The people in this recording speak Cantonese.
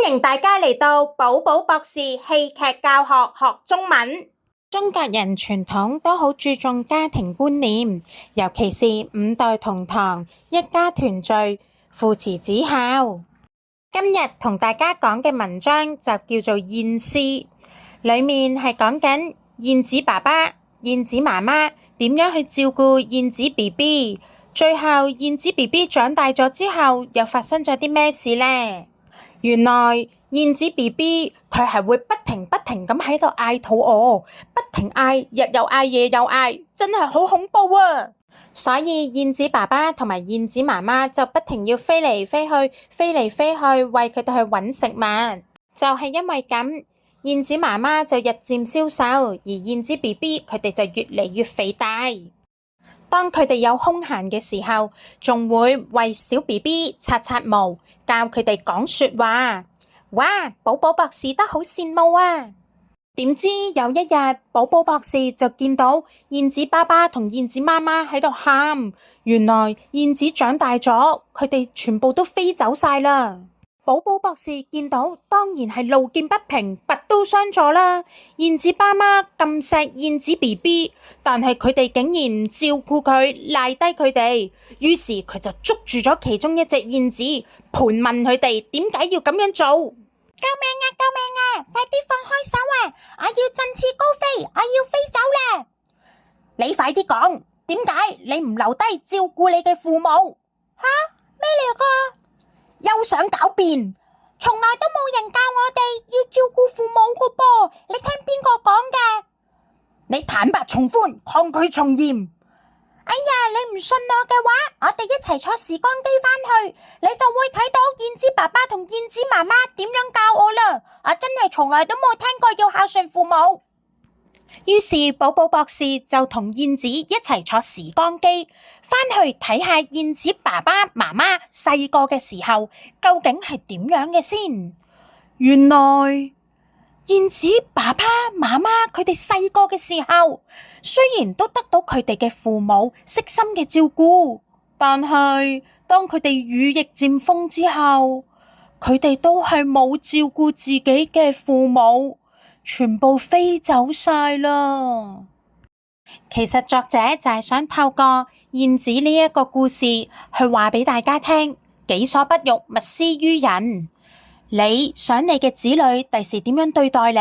歡迎大家嚟到寶寶博士戲劇教學學中文。中國人傳統都好注重家庭觀念，尤其是5代同堂、一家團聚、父慈子孝。今日同大家講嘅文章就叫做《燕詩》，裡面係講緊燕子爸爸、燕子媽媽點樣去照顧燕子 BB， 最後燕子 BB 長大咗之後又發生咗啲咩事呢？原來燕子 BB 佢係會不停咁喺度嗌肚餓，不停嗌，日又嗌，夜又嗌，真係好恐怖啊！所以燕子爸爸同埋燕子媽媽就不停要飛嚟飛去為佢哋去揾食物。就係因為咁，燕子媽媽就日漸消瘦，而燕子 BB 佢哋就越嚟越肥大。當佢哋有空閒嘅時候，仲會為小 BB 刷毛，教佢哋講說話。哇！寶寶博士都好羨慕啊！點知有一日，寶寶博士就見到燕子爸爸同燕子媽媽喺度喊。原來燕子長大咗，佢哋全部都飛走晒啦。寶寶博士見到，當然係路見不平，拔刀相助啦。燕子爸媽咁錫燕子 BB， 但係佢哋竟然唔照顧佢，賴低佢哋。於是佢就捉住咗其中一隻燕子，盤問佢哋點解要咁樣做。救命啊！救命啊！快啲放開手啊！我要振翅高飛，我要飛走啦！你快啲講，點解你唔留低照顧你嘅父母？吓？咩嚟㗎？休想狡辯！從來都冇人教我哋要照顧父母㗎噃，你聽邊個講㗎？你坦白從寬，抗拒從嚴。哎呀，你唔信我嘅話，我哋一齊坐時光機返去，你就會睇到燕子爸爸同燕子媽媽點樣教我啦。我真係從來都冇聽過要孝順父母。於是寶寶博士就同燕子一齊坐時光機，返去睇下燕子爸爸媽媽細個嘅時候究竟係點樣嘅先。原來燕子爸爸媽媽佢哋細個嘅時候，雖然都得到佢哋嘅父母悉心嘅照顧，但係當佢哋羽翼漸豐之後，佢哋都係冇照顧自己嘅父母，全部飛走晒啦。其實作者就係想透過燕子呢一個故事去話俾大家聽，己所不欲，勿施於人。你想你嘅子女第時點樣對待你？